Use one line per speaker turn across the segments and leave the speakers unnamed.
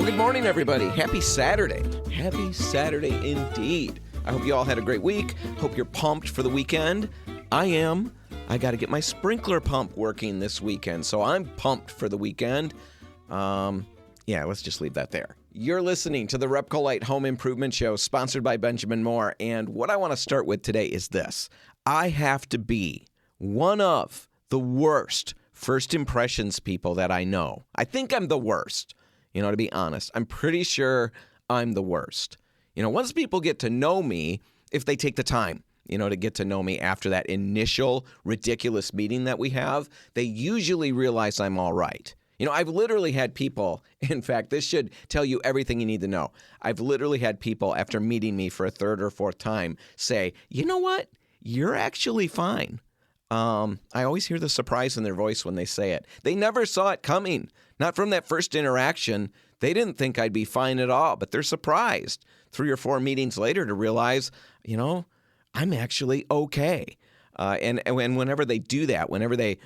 good morning, everybody. Happy Saturday. Happy Saturday indeed. I hope you all had a great week. Hope you're pumped for the weekend. I am. I got to get my sprinkler pump working this weekend, so I'm pumped for the weekend. Let's just leave that there. You're listening to the Repcolite Home Improvement Show, sponsored by Benjamin Moore, and what I want to start with today is this. I have to be one of the worst first impressions people that I know. I think I'm the worst. To be honest, I'm pretty sure I'm the worst. Once people get to know me, if they take the time, to get to know me after that initial ridiculous meeting that we have, they usually realize I'm all right. I've literally had people, in fact, this should tell you everything you need to know. I've literally had people, after meeting me for a third or fourth time, say, you know what? You're actually fine. I always hear the surprise in their voice when they say it. They never saw it coming. Not from that first interaction. They didn't think I'd be fine at all, but they're surprised 3 or 4 meetings later to realize, I'm actually okay. And whenever they do that, whenever they,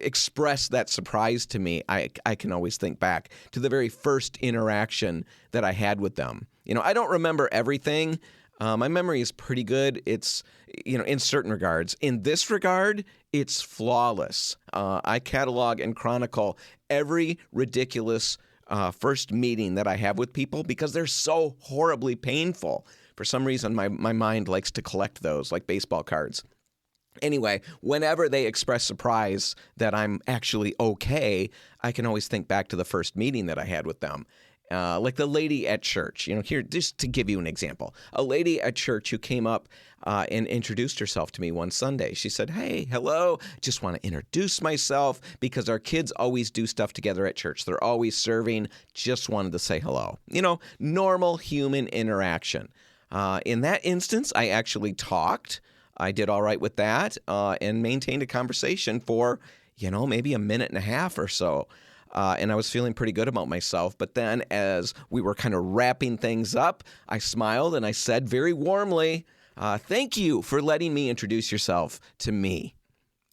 express that surprise to me, I can always think back to the very first interaction that I had with them. I don't remember everything. My memory is pretty good. It's, in certain regards. In this regard, it's flawless. I catalog and chronicle every ridiculous first meeting that I have with people because they're so horribly painful. For some reason, my mind likes to collect those like baseball cards. Anyway, whenever they express surprise that I'm actually okay, I can always think back to the first meeting that I had with them. Like the lady at church, here, just to give you an example, a lady at church who came up and introduced herself to me one Sunday. She said, hey, hello, just want to introduce myself because our kids always do stuff together at church. They're always serving. Just wanted to say hello. Normal human interaction. In that instance, I actually talked. I did all right with that and maintained a conversation for, maybe a minute and a half or so. And I was feeling pretty good about myself. But then as we were kind of wrapping things up, I smiled and I said very warmly, thank you for letting me introduce yourself to me.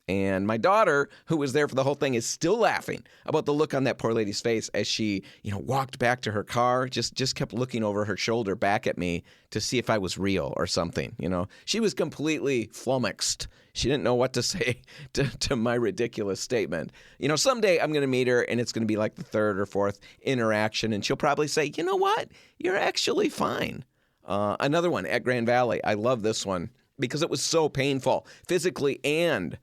And my daughter, who was there for the whole thing, is still laughing about the look on that poor lady's face as she, walked back to her car, just kept looking over her shoulder back at me to see if I was real or something, She was completely flummoxed. She didn't know what to say to my ridiculous statement. Someday I'm going to meet her, and it's going to be like the third or fourth interaction, and she'll probably say, you know what? You're actually fine. Another one at Grand Valley. I love this one because it was so painful, physically and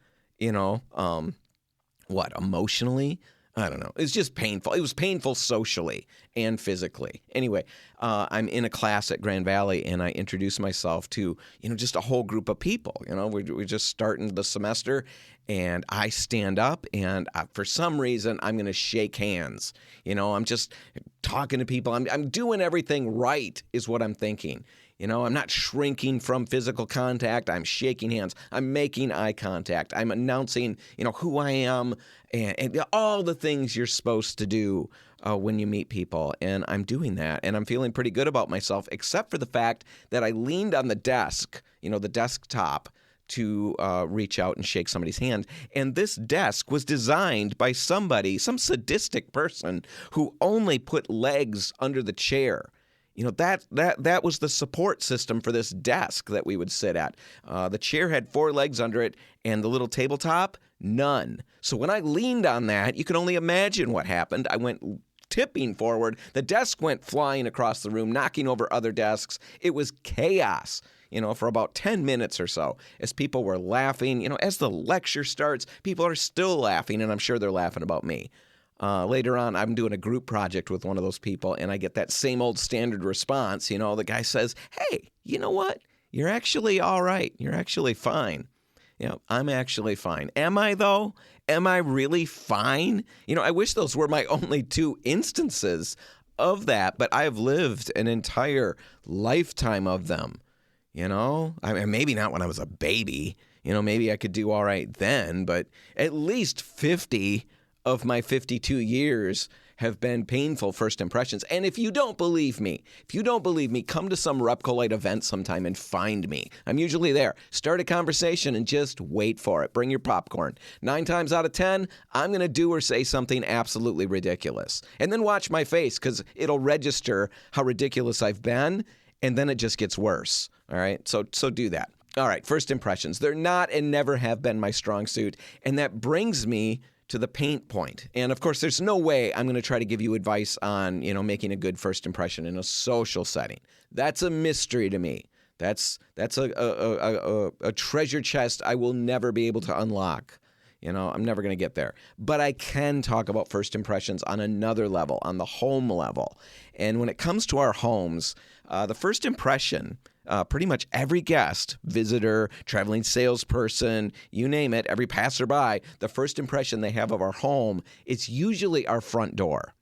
emotionally? I don't know. It's just painful. It was painful socially and physically. Anyway, I'm in a class at Grand Valley, and I introduce myself to, just a whole group of people. We're just starting the semester, and I stand up, and for some reason, I'm going to shake hands. I'm just talking to people. I'm doing everything right is what I'm thinking. I'm not shrinking from physical contact. I'm shaking hands. I'm making eye contact. I'm announcing, who I am and all the things you're supposed to do when you meet people. And I'm doing that. And I'm feeling pretty good about myself, except for the fact that I leaned on the desk, the desktop, to reach out and shake somebody's hand. And this desk was designed by somebody, some sadistic person who only put legs under the chair. That was the support system for this desk that we would sit at. The chair had 4 legs under it, and the little tabletop, none. So when I leaned on that, you can only imagine what happened. I went tipping forward. The desk went flying across the room, knocking over other desks. It was chaos, for about 10 minutes or so as people were laughing. As the lecture starts, people are still laughing, and I'm sure they're laughing about me. Later on, I'm doing a group project with one of those people, and I get that same old standard response. The guy says, hey, you know what? You're actually all right. You're actually fine. I'm actually fine. Am I, though? Am I really fine? I wish those were my only 2 instances of that, but I've lived an entire lifetime of them. I mean, maybe not when I was a baby. Maybe I could do all right then, but at least 50 of my 52 years have been painful first impressions. And if you don't believe me, come to some Repcolite event sometime and find me. I'm usually there. Start a conversation and just wait for it. Bring your popcorn. 9 times out of 10, I'm going to do or say something absolutely ridiculous. And then watch my face, because it'll register how ridiculous I've been, and then it just gets worse. All right? So do that. All right, first impressions. They're not and never have been my strong suit. And that brings me to the paint point. And of course, there's no way I'm going to try to give you advice on, making a good first impression in a social setting. That's a mystery to me. That's a treasure chest I will never be able to unlock. I'm never going to get there. But I can talk about first impressions on another level, on the home level. And when it comes to our homes, the first impression, pretty much every guest, visitor, traveling salesperson, you name it, every passerby, the first impression they have of our home, it's usually our front door.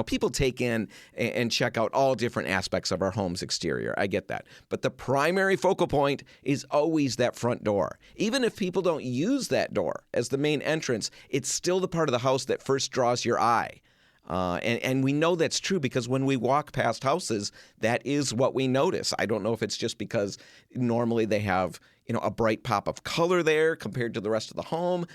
People take in and check out all different aspects of our home's exterior. I get that. But the primary focal point is always that front door. Even if people don't use that door as the main entrance, it's still the part of the house that first draws your eye. And we know that's true because when we walk past houses, that is what we notice. I don't know if it's just because normally they have, a bright pop of color there compared to the rest of the home.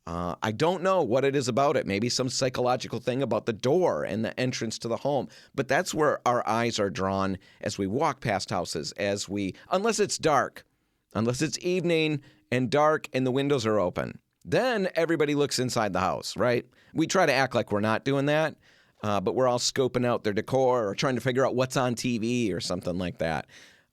I don't know what it is about it. Maybe some psychological thing about the door and the entrance to the home. But that's where our eyes are drawn as we walk past houses, unless it's dark, unless it's evening and dark and the windows are open. Then everybody looks inside the house, right? We try to act like we're not doing that, but we're all scoping out their decor or trying to figure out what's on TV or something like that.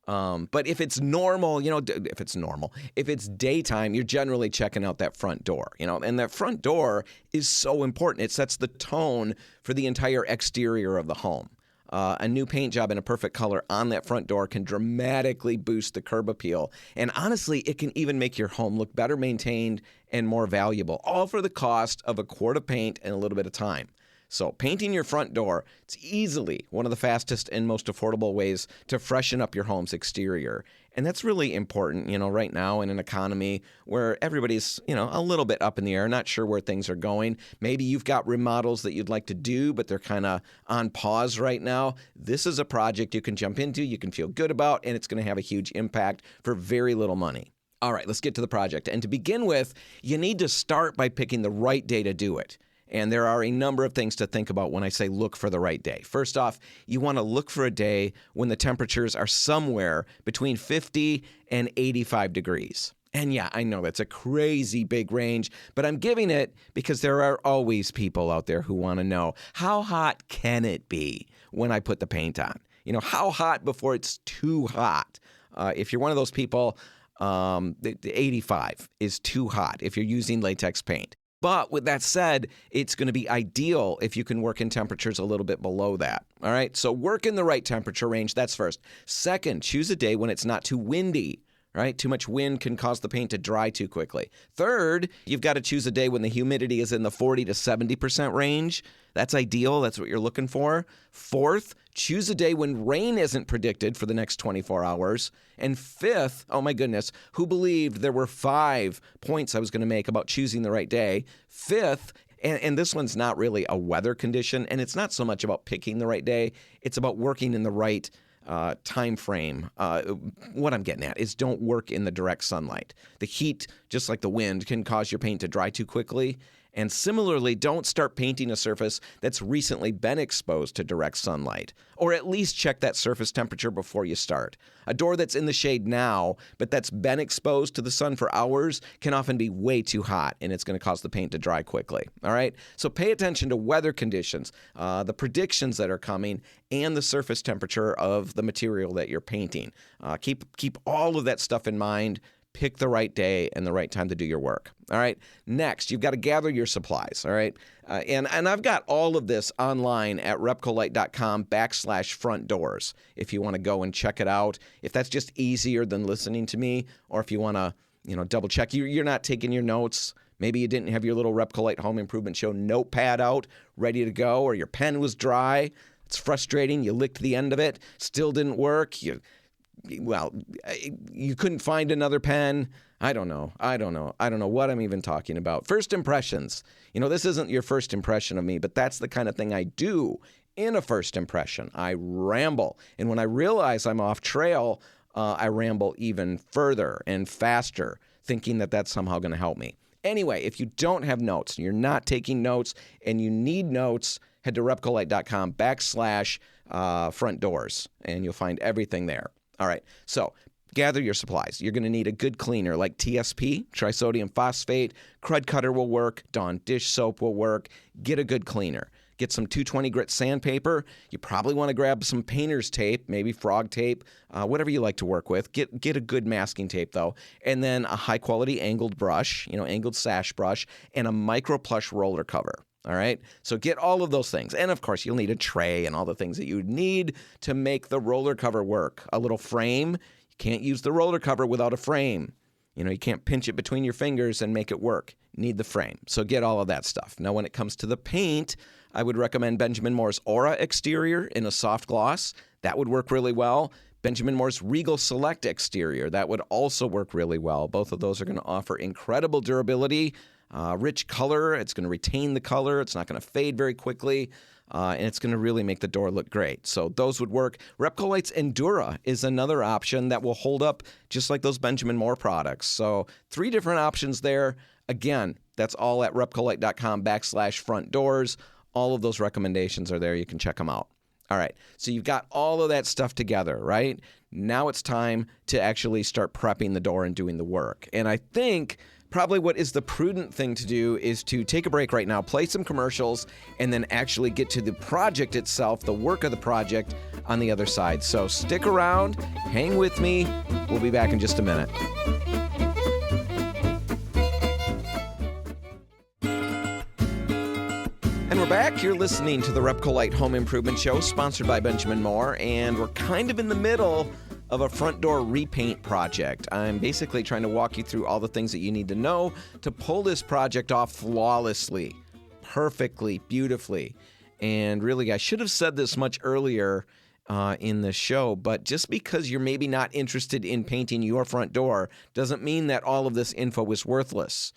But if it's normal, if it's daytime, you're generally checking out that front door, and that front door is so important. It sets the tone for the entire exterior of the home. A new paint job in a perfect color on that front door can dramatically boost the curb appeal. And honestly, it can even make your home look better maintained and more valuable, all for the cost of a quart of paint and a little bit of time. So painting your front door, it's easily one of the fastest and most affordable ways to freshen up your home's exterior. And that's really important, right now in an economy where everybody's, a little bit up in the air, not sure where things are going. Maybe you've got remodels that you'd like to do, but they're kind of on pause right now. This is a project you can jump into, you can feel good about, and it's going to have a huge impact for very little money. All right, let's get to the project. And to begin with, you need to start by picking the right day to do it. And there are a number of things to think about when I say look for the right day. First off, you want to look for a day when the temperatures are somewhere between 50 and 85 degrees. And yeah, I know that's a crazy big range, but I'm giving it because there are always people out there who want to know, how hot can it be when I put the paint on? How hot before it's too hot? If you're one of those people, the 85 is too hot if you're using latex paint. But with that said, it's going to be ideal if you can work in temperatures a little bit below that. All right, so work in the right temperature range. That's first. Second, choose a day when it's not too windy. Right? Too much wind can cause the paint to dry too quickly. Third, you've got to choose a day when the humidity is in the 40 to 70% range. That's ideal. That's what you're looking for. Fourth, choose a day when rain isn't predicted for the next 24 hours. And fifth, oh my goodness, who believed there were 5 points I was going to make about choosing the right day? Fifth, and this one's not really a weather condition, and it's not so much about picking the right day. It's about working in the right time frame. What I'm getting at is don't work in the direct sunlight. The heat, just like the wind, can cause your paint to dry too quickly. And similarly, don't start painting a surface that's recently been exposed to direct sunlight. Or at least check that surface temperature before you start. A door that's in the shade now, but that's been exposed to the sun for hours, can often be way too hot, and it's going to cause the paint to dry quickly. All right? So pay attention to weather conditions, the predictions that are coming, and the surface temperature of the material that you're painting. Keep all of that stuff in mind. Pick the right day and the right time to do your work. All right. Next, you've got to gather your supplies. All right. And I've got all of this online at repcolite.com/front doors if you want to go and check it out. If that's just easier than listening to me, or if you want to, double check, you're not taking your notes. Maybe you didn't have your little Repcolite Home Improvement Show notepad out ready to go, or your pen was dry. It's frustrating. You licked the end of it. Still didn't work. You well, you couldn't find another pen. I don't know what I'm even talking about. First impressions. This isn't your first impression of me, but that's the kind of thing I do in a first impression. I ramble. And when I realize I'm off trail, I ramble even further and faster, thinking that that's somehow going to help me. Anyway, if you don't have notes, you're not taking notes, and you need notes, head to repcolite.com/front doors, and you'll find everything there. All right, so gather your supplies. You're going to need a good cleaner like TSP, trisodium phosphate, Crud Cutter will work, Dawn dish soap will work. Get a good cleaner. Get some 220 grit sandpaper. You probably want to grab some painter's tape, maybe frog tape, whatever you like to work with. Get a good masking tape, though. And then a high-quality angled brush, angled sash brush, and a micro plush roller cover. All right? So get all of those things. And, of course, you'll need a tray and all the things that you need to make the roller cover work. A little frame. You can't use the roller cover without a frame. You can't pinch it between your fingers and make it work. You need the frame. So get all of that stuff. Now, when it comes to the paint, I would recommend Benjamin Moore's Aura exterior in a soft gloss. That would work really well. Benjamin Moore's Regal Select exterior. That would also work really well. Both of those are going to offer incredible durability, rich color. It's going to retain the color. It's not going to fade very quickly. And it's going to really make the door look great. So those would work. Repcolite's Endura is another option that will hold up just like those Benjamin Moore products. So 3 different options there. Again, that's all at repcolite.com/front doors. All of those recommendations are there. You can check them out. All right. So you've got all of that stuff together, right? Now it's time to actually start prepping the door and doing the work. And I think probably what is the prudent thing to do is to take a break right now, play some commercials, and then actually get to the project itself, the work of the project on the other side. So stick around, hang with me. We'll be back in just a minute. And we're back. You're listening to the Repcolite Home Improvement Show, sponsored by Benjamin Moore, and we're kind of in the middle of a front door repaint project. I'm basically trying to walk you through all the things that you need to know to pull this project off flawlessly, perfectly, beautifully. And really, I should have said this much earlier in the show, but just because you're maybe not interested in painting your front door doesn't mean that all of this info is worthless.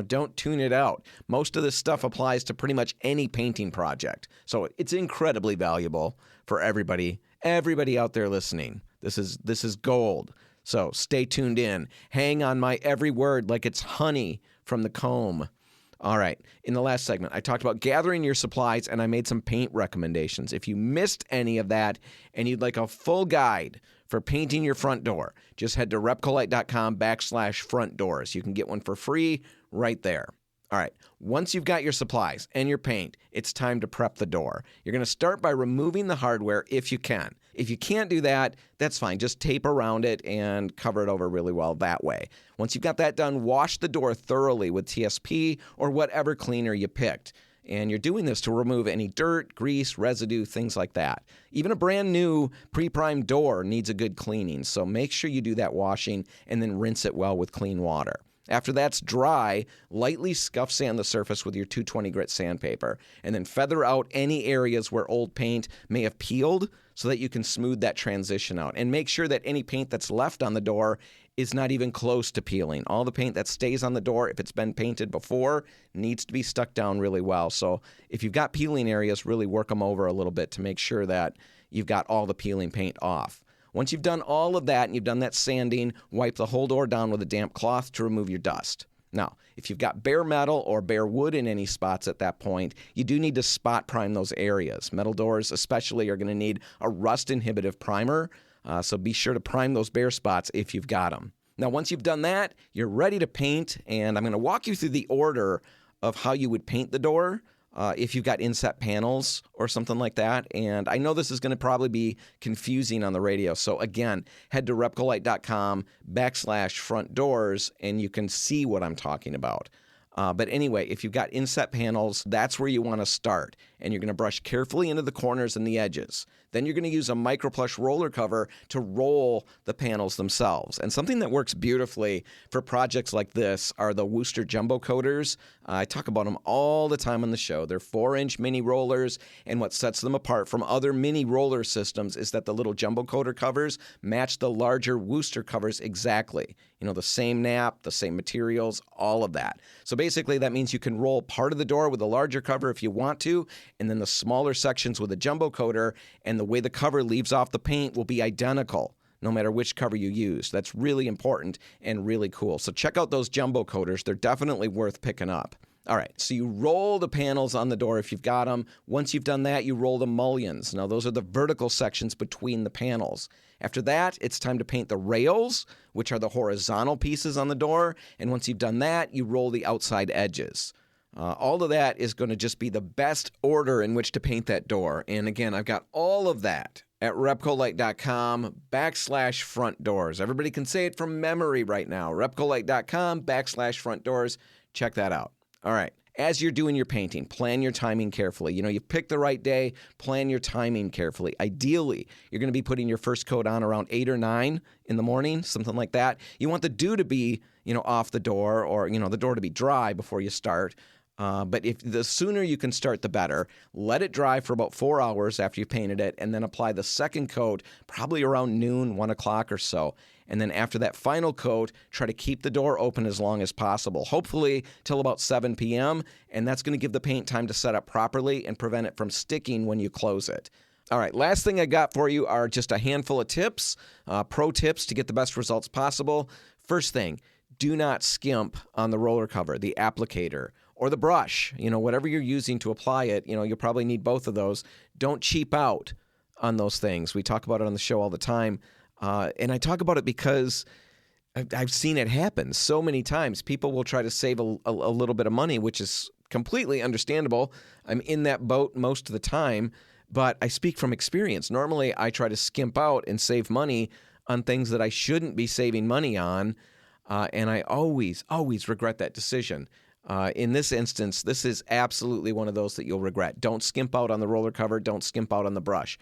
Don't tune it out. Most of this stuff applies to pretty much any painting project. So it's incredibly valuable for everybody out there listening. This is gold. So stay tuned in. Hang on my every word like it's honey from the comb. All right. In the last segment, I talked about gathering your supplies, and I made some paint recommendations. If you missed any of that and you'd like a full guide for painting your front door, just head to repcolite.com/front doors. You can get one for free right there. All right. Once you've got your supplies and your paint, it's time to prep the door. You're going to start by removing the hardware if you can. If you can't do that, that's fine. Just tape around it and cover it over really well that way. Once you've got that done, wash the door thoroughly with TSP or whatever cleaner you picked. And you're doing this to remove any dirt, grease, residue, things like that. Even a brand new pre-primed door needs a good cleaning. So make sure you do that washing and then rinse it well with clean water. After that's dry, lightly scuff sand the surface with your 220 grit sandpaper, and then feather out any areas where old paint may have peeled so that you can smooth that transition out. And make sure that any paint that's left on the door is not even close to peeling. All the paint that stays on the door, if it's been painted before, needs to be stuck down really well. So if you've got peeling areas, really work them over a little bit to make sure that you've got all the peeling paint off. Once you've done all of that and you've done that sanding, wipe the whole door down with a damp cloth to remove your dust. Now, if you've got bare metal or bare wood in any spots at that point, you do need to spot prime those areas. Metal doors especially are going to need a rust inhibitive primer, so be sure to prime those bare spots if you've got them. Now, once you've done that, you're ready to paint, and I'm going to walk you through the order of how you would paint the door. If you've got inset panels or something like that. And I know this is going to probably be confusing on the radio. So again, head to repcolite.com/front doors and you can see what I'm talking about. But anyway, if you've got inset panels, that's where you want to start. And you're going to brush carefully into the corners and the edges. Then you're going to use a microplush roller cover to roll the panels themselves. And something that works beautifully for projects like this are the Worcester Jumbo Coaters. I talk about them all the time on the show. They're 4-inch mini rollers, and what sets them apart from other mini roller systems is that the little Jumbo Coater covers match the larger Worcester covers exactly. You know, the same nap, the same materials, all of that. So basically that means you can roll part of the door with a larger cover if you want to, and then the smaller sections with a Jumbo Coater, and the way the cover leaves off the paint will be identical no matter which cover you use. That's really important and really cool. So check out those Jumbo Coaters. They're definitely worth picking up. All right, so you roll the panels on the door if you've got them. Once you've done that, you roll the mullions. Now, those are the vertical sections between the panels. After that, it's time to paint the rails, which are the horizontal pieces on the door. And once you've done that, you roll the outside edges. All of that is going to just be the best order in which to paint that door. And again, I've got all of that at repcolite.com/front doors. Everybody can say it from memory right now. repcolite.com/front doors. Check that out. All right. As you're doing your painting, plan your timing carefully. You know, you pick the right day, plan your timing carefully. Ideally, you're going to be putting your first coat on around 8 or 9 in the morning, something like that. You want the dew to be, off the door, or, the door to be dry before you start. But if the sooner you can start, the better. Let it dry for about 4 hours after you've painted it, and then apply the second coat probably around noon, 1 o'clock or so. And then after that final coat, try to keep the door open as long as possible, hopefully till about 7 p.m., and that's going to give the paint time to set up properly and prevent it from sticking when you close it. All right, last thing I got for you are just a handful of tips, pro tips to get the best results possible. First thing, do not skimp on the roller cover, the applicator, or the brush. Whatever you're using to apply it, you'll probably need both of those. Don't cheap out on those things. We talk about it on the show all the time. And I talk about it because I've seen it happen so many times. People will try to save a little bit of money, which is completely understandable. I'm in that boat most of the time, but I speak from experience. Normally, I try to skimp out and save money on things that I shouldn't be saving money on, and I always regret that decision. In this instance, this is absolutely one of those that you'll regret. Don't skimp out on the roller cover. Don't skimp out on the brush.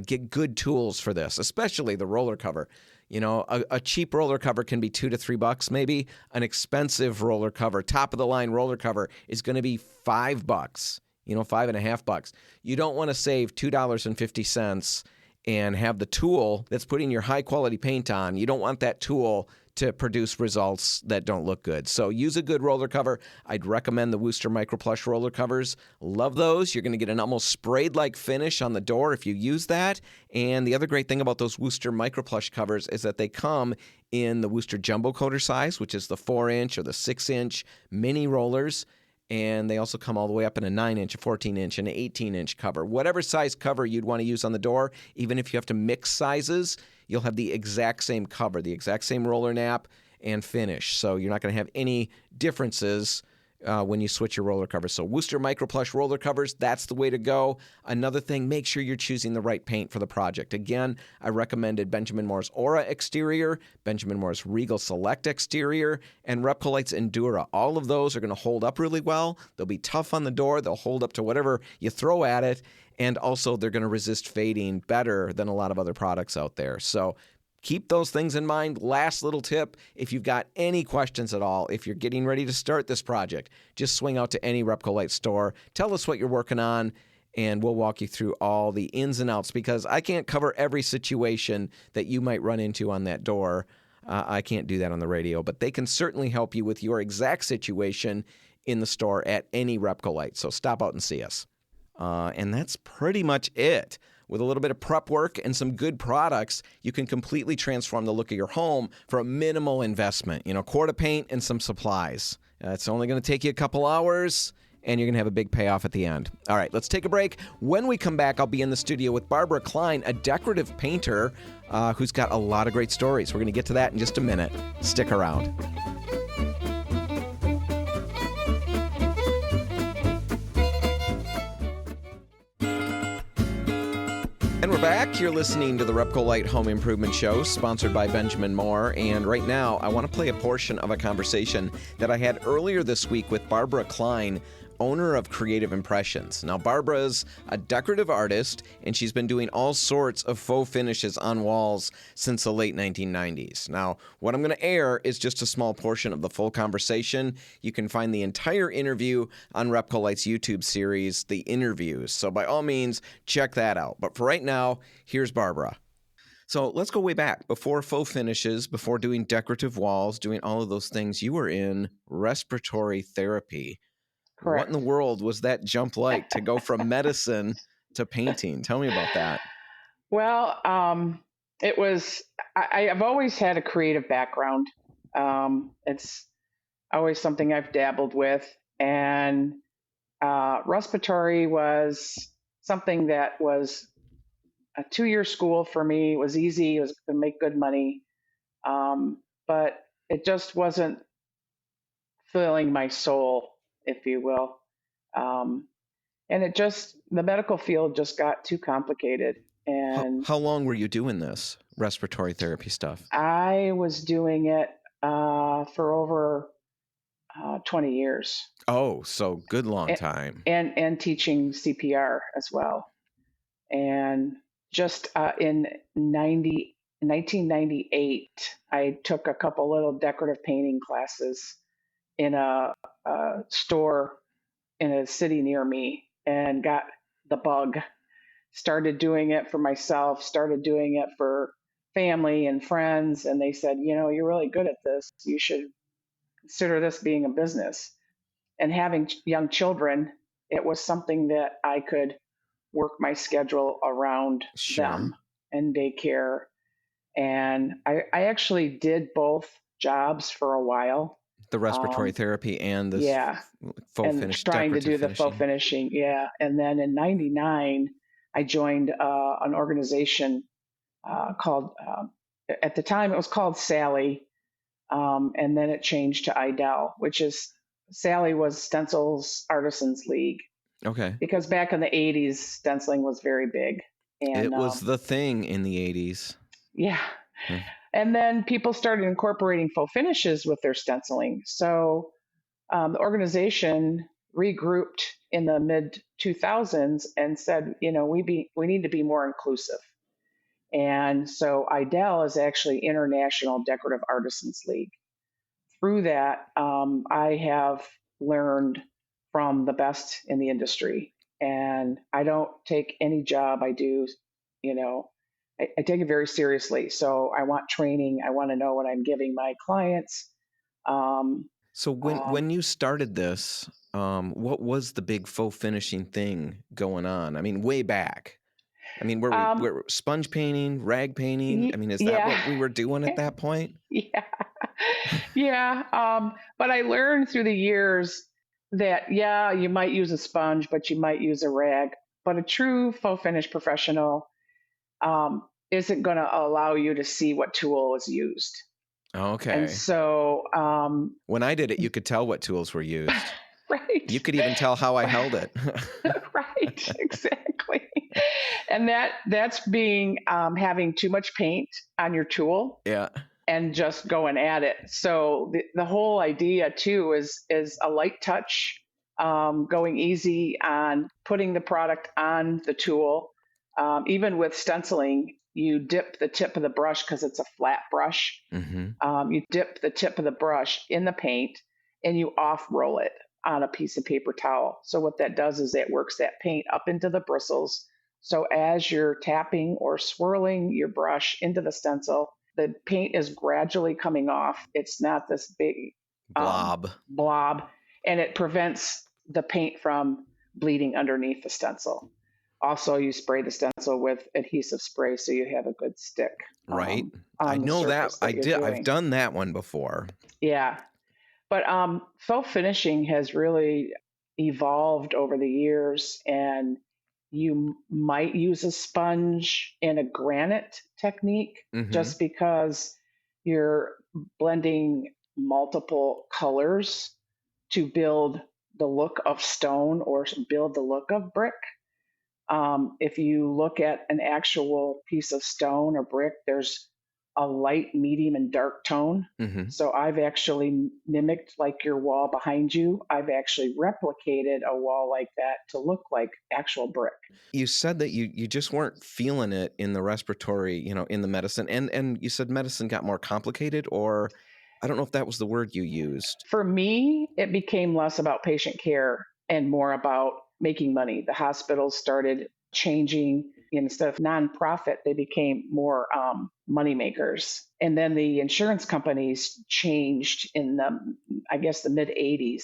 Get good tools for this, especially the roller cover. A cheap roller cover can be $2 to $3 maybe. An expensive roller cover, top of the line roller cover, is going to be $5, $5.50. You don't want to save $2.50 and have the tool that's putting your high quality paint on. You don't want that tool to produce results that don't look good. So use a good roller cover. I'd recommend the Worcester Microplush roller covers. Love those. You're going to get an almost sprayed-like finish on the door if you use that. And the other great thing about those Worcester Microplush covers is that they come in the Worcester Jumbo Coater size, which is the 4-inch or the 6-inch mini rollers. And they also come all the way up in a 9-inch, a 14-inch, and an 18-inch cover. Whatever size cover you'd want to use on the door, even if you have to mix sizes, you'll have the exact same cover, the exact same roller nap and finish. So you're not going to have any differences when you switch your roller covers. So Worcester Microplush roller covers, that's the way to go. Another thing, make sure you're choosing the right paint for the project. Again, I recommended Benjamin Moore's Aura exterior, Benjamin Moore's Regal Select exterior, and Repcolite's Endura. All of those are going to hold up really well. They'll be tough on the door. They'll hold up to whatever you throw at it. And also, they're going to resist fading better than a lot of other products out there. So keep those things in mind. Last little tip, if you've got any questions at all, if you're getting ready to start this project, just swing out to any Repcolite store. Tell us what you're working on, and we'll walk you through all the ins and outs, because I can't cover every situation that you might run into on that door. I can't do that on the radio, but they can certainly help you with your exact situation in the store at any Repcolite. So stop out and see us. And that's pretty much it. With a little bit of prep work and some good products, you can completely transform the look of your home for a minimal investment. Quart of paint and some supplies. It's only going to take you a couple hours, and you're going to have a big payoff at the end. All right, let's take a break. When we come back, I'll be in the studio with Barbara Klein, a decorative painter who's got a lot of great stories. We're going to get to that in just a minute. Stick around. And we're back. You're listening to the Repco Light Home Improvement Show, sponsored by Benjamin Moore. And right now, I want to play a portion of a conversation that I had earlier this week with Barbara Klein, owner of Creative Impressions. Now, Barbara's a decorative artist, and she's been doing all sorts of faux finishes on walls since the late 1990s. Now, what I'm going to air is just a small portion of the full conversation. You can find the entire interview on Repco Light's YouTube series, The Interviews. So by all means, check that out. But for right now, here's Barbara. So let's go way back. Before faux finishes, before doing decorative walls, doing all of those things, you were in respiratory therapy.
Correct.
What in the world was that jump like to go from medicine to painting? Tell me about that.
Well, it was, I've always had a creative background. It's always something I've dabbled with. And respiratory was something that was a 2-year school for me. It was easy. It was going to make good money. But it just wasn't filling my soul, if you will. And the medical field just got too complicated. And
how long were you doing this respiratory therapy stuff?
I was doing it for over 20 years.
Oh, so good long time.
And teaching CPR as well. And just in 1998, I took a couple little decorative painting classes in a store in a city near me and got the bug. Started doing it for myself, started doing it for family and friends. And they said, you're really good at this. You should consider this being a business. And having young children, it was something that I could work my schedule around them and daycare. And I actually did both jobs for a while.
The respiratory therapy and the faux finish,
trying to do the faux finishing. Yeah. And then in 99, I joined an organization called, at the time it was called Sally. And then it changed to IDEL, which is, Sally was Stencils Artisans League.
Okay.
Because back in the 80s, stenciling was very big. And
it was the thing in the 80s.
Yeah. And then people started incorporating faux finishes with their stenciling. So the organization regrouped in the mid 2000s and said, we need to be more inclusive. And so IDEL is actually International Decorative Artisans League. Through that, I have learned from the best in the industry. And I don't take any job I do, I take it very seriously. So I want training. I want to know what I'm giving my clients.
So when you started this, what was the big faux finishing thing going on? I mean, way back. I mean, were sponge painting, rag painting? I mean, is that what we were doing at that point?
Yeah. Yeah. But I learned through the years that, you might use a sponge, but you might use a rag. But a true faux finish professional isn't going to allow you to see what tool is used.
Okay.
And so when
I did it, you could tell what tools were used.
Right.
You could even tell how I held it.
Right. Exactly. And that's being having too much paint on your tool.
Yeah.
And just going at it. So the whole idea too is a light touch, going easy on putting the product on the tool. Even with stenciling, you dip the tip of the brush because it's a flat brush.
Mm-hmm.
You dip the tip of the brush in the paint and you off roll it on a piece of paper towel. So what that does is it works that paint up into the bristles. So as you're tapping or swirling your brush into the stencil, the paint is gradually coming off. It's not this big blob, and it prevents the paint from bleeding underneath the stencil. Also, you spray the stencil with adhesive spray so you have a good stick.
Right. I know that. I did. I've done that one before.
Yeah. But faux finishing has really evolved over the years, and you might use a sponge in a granite technique just because you're blending multiple colors to build the look of stone or build the look of brick. If you look at an actual piece of stone or brick, there's a light, medium, and dark tone.
Mm-hmm.
So I've actually mimicked like your wall behind you. I've actually replicated a wall like that to look like actual brick.
You said that you just weren't feeling it in the respiratory, in the medicine, and you said medicine got more complicated, or I don't know if that was the word you used.
For me, it became less about patient care and more about making money. The hospitals started changing. Instead of nonprofit, they became more money makers. And then the insurance companies changed in I guess, the mid 80s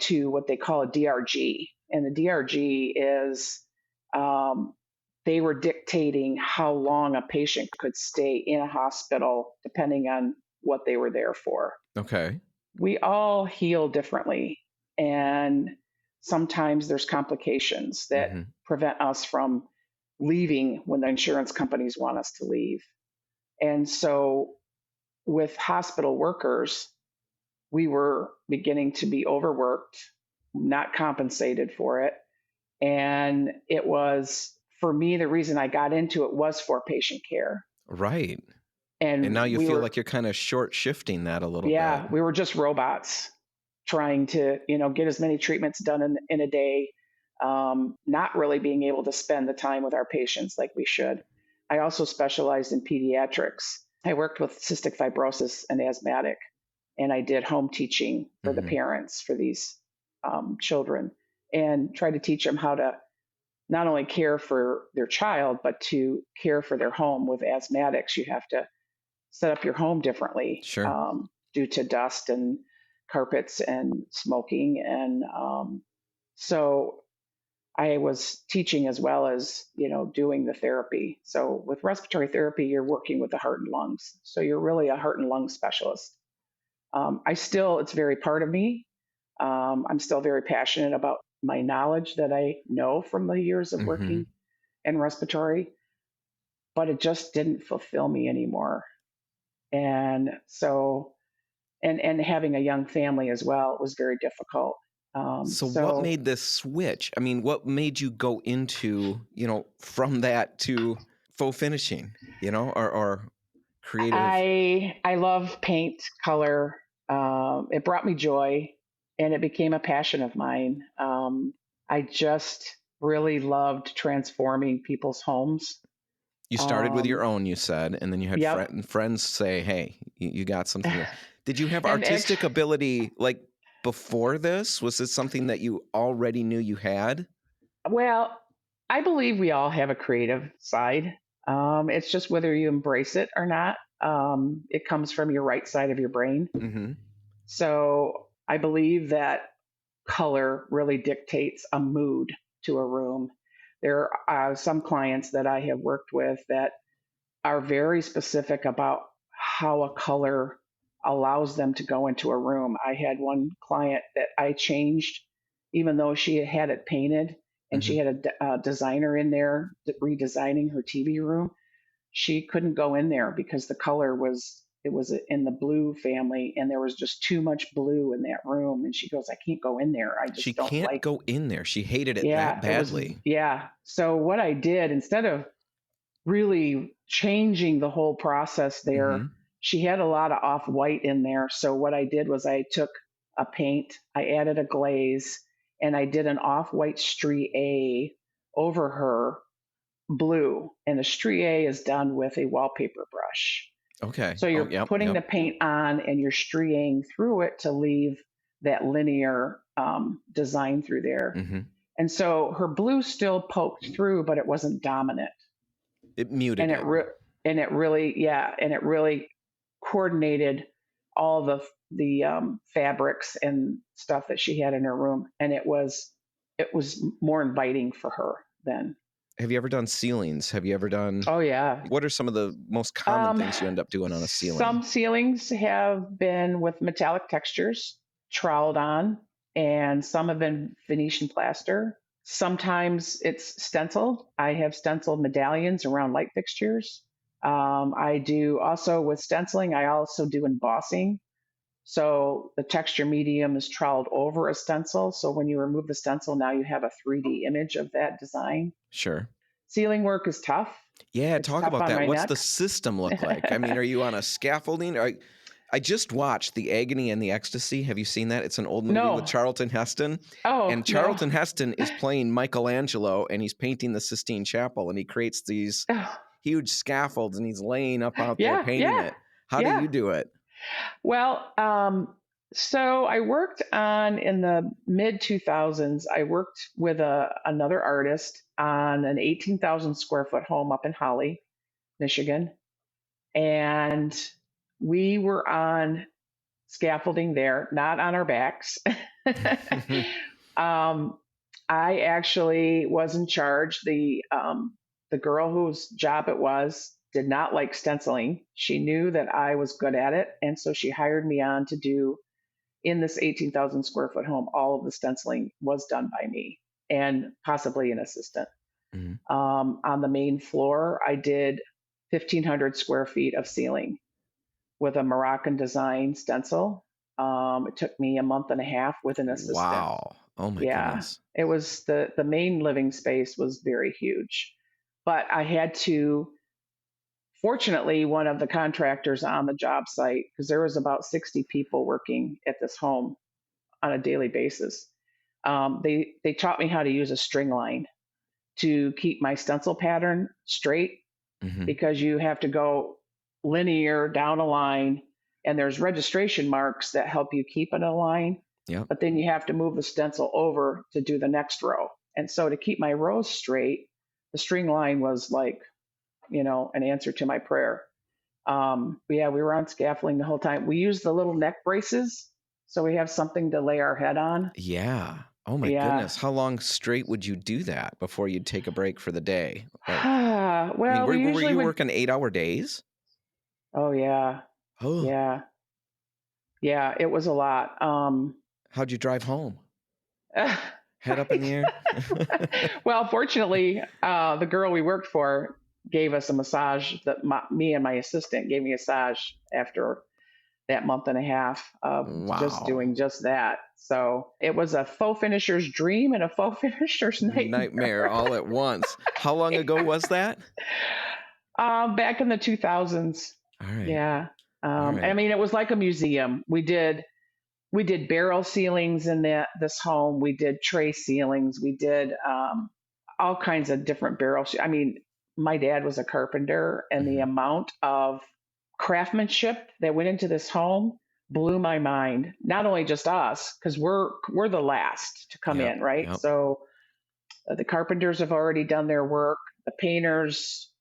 to what they call a DRG. And the DRG is they were dictating how long a patient could stay in a hospital depending on what they were there for.
Okay.
We all heal differently, and sometimes there's complications that
Mm-hmm.
prevent us from leaving when the insurance companies want us to leave. And so with hospital workers, we were beginning to be overworked, not compensated for it. And it was, for me, the reason I got into it was for patient care.
Right. And
And
now you
we
feel
were,
like you're kind of short shifting that a little bit.
yeah, we were just robots trying to, get as many treatments done in a day, not really being able to spend the time with our patients like we should. I also specialized in pediatrics. I worked with cystic fibrosis and asthmatic, and I did home teaching for the
Mm-hmm.
parents for these children and tried to teach them how to not only care for their child, but to care for their home. With asthmatics, you have to set up your home differently
Sure.
due to dust and carpets and smoking. And so I was teaching as well as, doing the therapy. So with respiratory therapy, you're working with the heart and lungs. So you're really a heart and lung specialist. It's very part of me. I'm still very passionate about my knowledge that I know from the years of
Mm-hmm.
working in respiratory, but it just didn't fulfill me anymore. And so, and having a young family as well was very difficult.
So what made this switch? I mean, what made you go into, from that to faux finishing, or creative?
I love paint, color. It brought me joy, and it became a passion of mine. I just really loved transforming people's homes.
You started with your
Um,
own, you said, and then you had
yep.
friends say, "Hey, you got something there." Did you have
And
artistic ability like before this? Was this something that you already knew you had?
well, I believe we all have a creative side. It's just whether you embrace it or not. It comes from your right side of your brain.
Mm-hmm.
So I believe that color really dictates a mood to a room. There are some clients that I have worked with that are very specific about how a color allows them to go into a room. I had one client that I changed, even though she had it painted and
Mm-hmm.
she had a designer in there redesigning her TV room. She couldn't go in there because the color was it was in the blue family and there was just too much blue in that room, and she goes, I can't go in there, I
She
just don't
can't
like.
go in there. She hated it that
Yeah, it was.
badly.
Yeah, so what I did, instead of really changing the whole process there,
Mm-hmm.
she had a lot of off white in there. So what I did was I took a paint, I added a glaze, and I did an off white strié over her blue. And the strié is done with a wallpaper brush.
Okay.
So
Oh,
you're
yep,
putting
yep.
the paint on and you're striating through it to leave that linear design through there.
Mm-hmm.
And so her blue still poked through, but it wasn't dominant.
It muted
And
it.
and it really coordinated all the fabrics and stuff that she had in her room, and it was more inviting for her then.
Have you ever done ceilings? Have you ever done?
Oh yeah.
What are some of the most common
Um,
things you end up doing on a
some
ceiling?
ceilings have been with metallic textures troweled on, and some have been Venetian plaster. Sometimes it's stenciled. I have stenciled medallions around light fixtures. I do also with stenciling, I also do embossing. So the texture medium is troweled over a stencil. So when you remove the stencil, now you have a 3D image of that design.
Sure.
Ceiling work is tough.
Yeah,
It's
talk
tough
about
on
that.
my
What's
neck.
the system look like? I mean, are you on a scaffolding? I just watched The Agony and the Ecstasy. Have you seen that? It's an old movie with
No.
Charlton Heston.
Oh,
And
no.
Charlton Heston is playing Michelangelo, and he's painting the Sistine Chapel, and he creates these huge scaffolds, and he's laying up out there
Yeah,
painting
yeah,
it. How do
yeah.
you do it?
Well, so I worked on in the mid 2000s. I worked with another artist on an 18,000 square foot home up in Holly, Michigan, and we were on scaffolding there, not on our backs. um, I actually was in charge. The girl whose job it was did not like stenciling. She knew that I was good at it, and so she hired me on to do in this 18,000 square foot home. All of the stenciling was done by me and possibly an assistant.
Mhm.
On the main floor, I did 1,500 square feet of ceiling with a Moroccan design stencil. It took me a month and a half with an assistant.
Wow. Oh my
Yeah,
goodness.
it was the main living space was very huge, but I had to. Fortunately, one of the contractors on the job site, because there was about 60 people working at this home on a daily basis, they taught me how to use a string line to keep my stencil pattern straight
Hmm.
because you have to go linear down a line and there's registration marks that help you keep it in a line,
Yep.
but then you have to move the stencil over to do the next row. And so to keep my rows straight, the string line was like, an answer to my prayer. Yeah, we were on scaffolding the whole time. We used the little neck braces so we have something to lay our head on.
Yeah. Oh my
Yeah.
goodness. How long straight would you do that before you'd take a break for the day? Like, I mean,
Well, we
were
usually
you
would.
working 8-hour days?
Oh, yeah.
Oh,
Yeah. Yeah. It was a lot.
how'd you drive home? Head up in the
Right.
air?
Well, fortunately, the girl we worked for gave us a massage that me and my assistant gave me a massage after that month and a half of just
Wow.
doing just that. So it was a faux finisher's dream and a faux finisher's
Nightmare
nightmare.
all at once. How long ago was that?
Back in the 2000s.
All right.
Yeah.
All
I
right.
mean, it was like a museum. We did barrel ceilings in this home. We did tray ceilings. We did all kinds of different barrels. I mean, my dad was a carpenter, and the
Hmm.
amount of craftsmanship that went into this home blew my mind. Not only just us, because we're the last to come
Yep.
in, right?
Yep.
So the carpenters have already done their work. The painters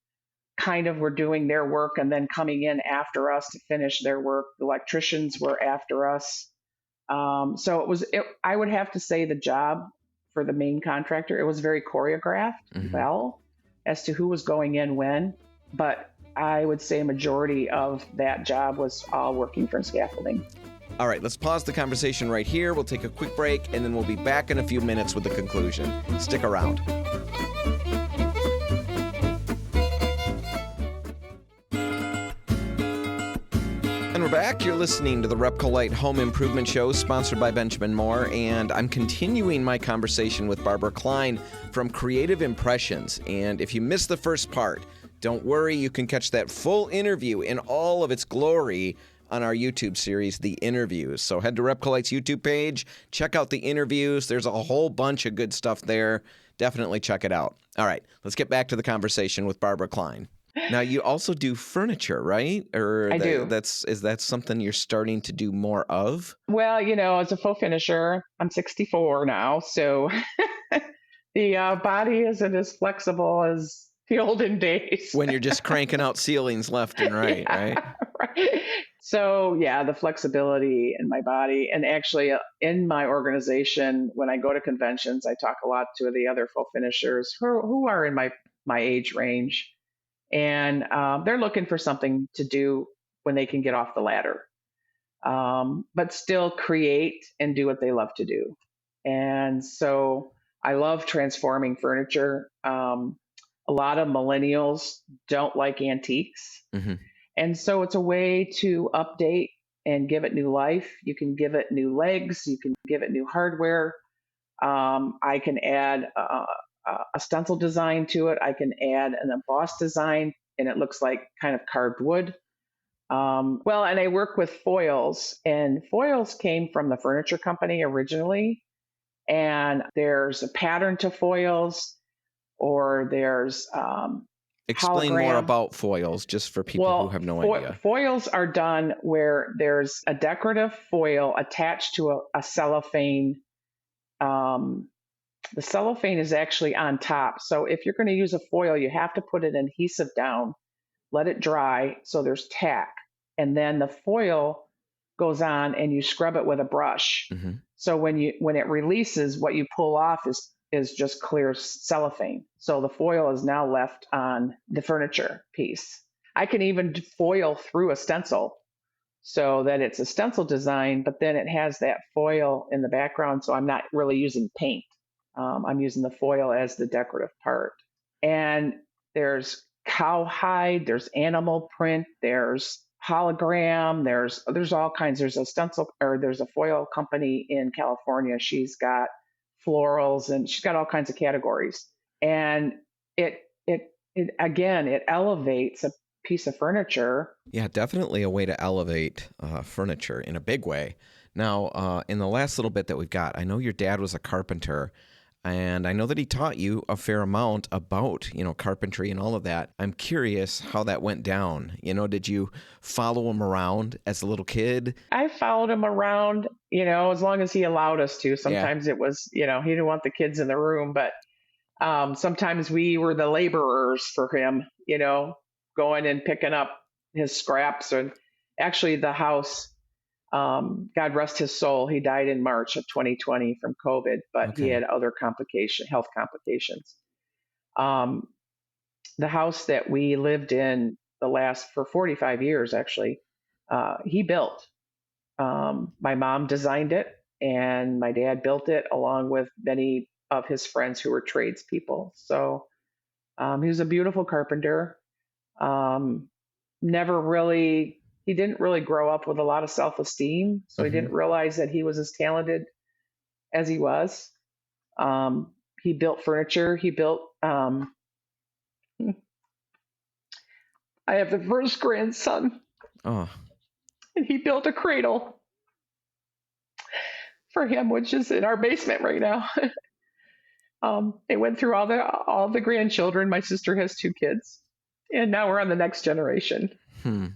kind of were doing their work and then coming in after us to finish their work. The electricians were after us. So I would have to say the job for the main contractor, it was very choreographed
Hmm.
well as to who was going in when, but I would say a majority of that job was all working from scaffolding.
All right, let's pause the conversation right here. We'll take a quick break, and then we'll be back in a few minutes with the conclusion. Stick around. And we're back. You're listening to the Repcolite Home Improvement Show, sponsored by Benjamin Moore, and I'm continuing my conversation with Barbara Klein from Creative Impressions. And if you missed the first part, don't worry, you can catch that full interview in all of its glory on our YouTube series, The Interviews. So head to Repcolite's YouTube page, check out the interviews. There's a whole bunch of good stuff there. Definitely check it out. All right, let's get back to the conversation with Barbara Klein. Now, you also do furniture, right? Or
I do.
is that something you're starting to do more of?
Well, as a faux finisher, I'm 64 now, so the body isn't as flexible as the olden days.
When you're just cranking out ceilings left and right,
Yeah,
right?
right. So, yeah, the flexibility in my body. And actually, in my organization, when I go to conventions, I talk a lot to the other faux finishers who are in my age range. And they're looking for something to do when they can get off the ladder, but still create and do what they love to do. And so I love transforming furniture. A lot of millennials don't like antiques.
Mm-hmm.
And so it's a way to update and give it new life. You can give it new legs. You can give it new hardware. I can add a stencil design to it. I can add an embossed design, and it looks like kind of carved wood. Well, and I work with foils, and foils came from the furniture company originally. And there's a pattern to foils, or there's
Explain more
hologram.
about foils, just for people who have no idea.
Foils are done where there's a decorative foil attached to a cellophane. The cellophane is actually on top. So if you're going to use a foil, you have to put an adhesive down, let it dry so there's tack. And then the foil goes on and you scrub it with a brush.
Mm-hmm.
So when it releases, what you pull off is just clear cellophane. So the foil is now left on the furniture piece. I can even foil through a stencil so that it's a stencil design, but then it has that foil in the background. So I'm not really using paint. I'm using the foil as the decorative part. And there's cowhide, there's animal print, there's hologram, there's all kinds. There's a stencil, or there's a foil company in California. She's got florals, and she's got all kinds of categories. And it again, it elevates a piece of furniture.
Yeah, definitely a way to elevate furniture in a big way. Now, in the last little bit that we've got, I know your dad was a carpenter, and I know that he taught you a fair amount about, carpentry and all of that. I'm curious how that went down. Did you follow him around as a little kid?
I followed him around, as long as he allowed us to. Sometimes it was, he didn't want the kids in the room, but sometimes we were the laborers for him, going and picking up his scraps. And actually the house, God rest his soul, he died in March of 2020 from COVID, but he had other health complications. The house that we lived in for 45 years, actually, he built. My mom designed it, and my dad built it along with many of his friends who were tradespeople. So he was a beautiful carpenter. He didn't really grow up with a lot of self-esteem, so he didn't realize that he was as talented as he was. He built furniture. He built, I have the first grandson, and he built a cradle for him, which is in our basement right now. It went through all the grandchildren. My sister has 2 kids, and now we're on the next generation.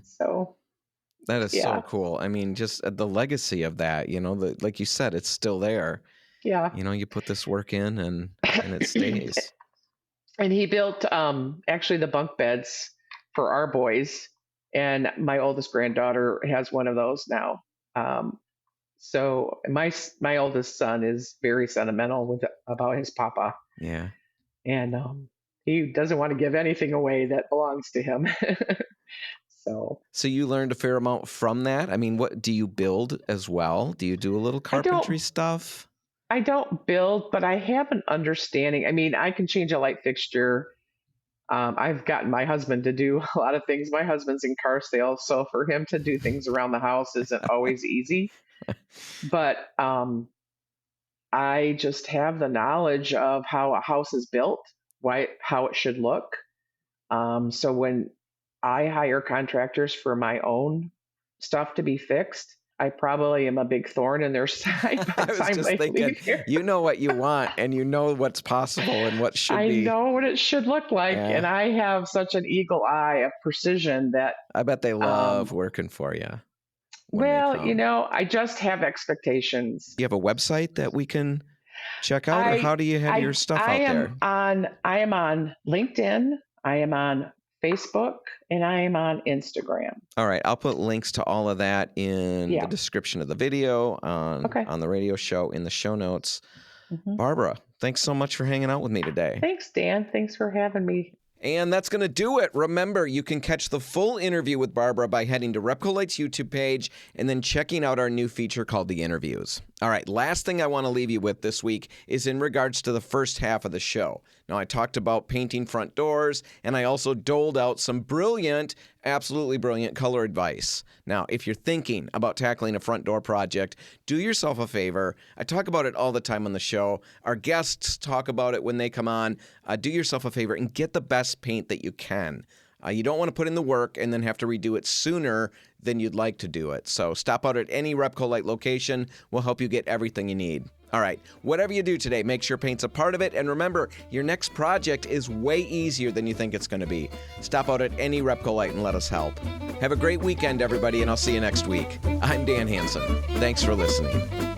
So
that is so cool. I mean, just the legacy of that, like you said, it's still there.
Yeah.
You put this work in and it stays.
And he built actually the bunk beds for our boys. And my oldest granddaughter has one of those now. So my oldest son is very sentimental about his papa.
Yeah.
And he doesn't want to give anything away that belongs to him. So
you learned a fair amount from that? I mean, what do you build as well? Do you do a little carpentry stuff?
I don't build, but I have an understanding. I mean, I can change a light fixture. I've gotten my husband to do a lot of things. My husband's in car sales, so for him to do things around the house isn't always easy. But I just have the knowledge of how a house is built, how it should look. So when I hire contractors for my own stuff to be fixed, I probably am a big thorn in their side by the time they leave here.
You know what you want, and you know what's possible and what should be.
I know what it should look like, and I have such an eagle eye of precision that
I bet they love working for you.
Well, I just have expectations.
Do you have a website that we can check out, or how do you have your stuff out there?
I am on LinkedIn. I am on Facebook, and I am on Instagram.
All right. I'll put links to all of that in the description of the video, on the radio show, in the show notes. Barbara, thanks so much for hanging out with me today.
Thanks, Dan. Thanks for having me.
And that's going to do it. Remember, you can catch the full interview with Barbara by heading to Repcolight's YouTube page and then checking out our new feature called The Interviews. All right, last thing I want to leave you with this week is in regards to the first half of the show. Now, I talked about painting front doors, and I also doled out some brilliant, absolutely brilliant color advice. Now, if you're thinking about tackling a front door project, do yourself a favor. I talk about it all the time on the show. Our guests talk about it when they come on. Do yourself a favor and get the best paint that you can. You don't want to put in the work and then have to redo it sooner than you'd like to do it. So stop out at any Repco Light location. We'll help you get everything you need. All right, whatever you do today, make sure paint's a part of it. And remember, your next project is way easier than you think it's going to be. Stop out at any Repco Light and let us help. Have a great weekend, everybody, and I'll see you next week. I'm Dan Hansen. Thanks for listening.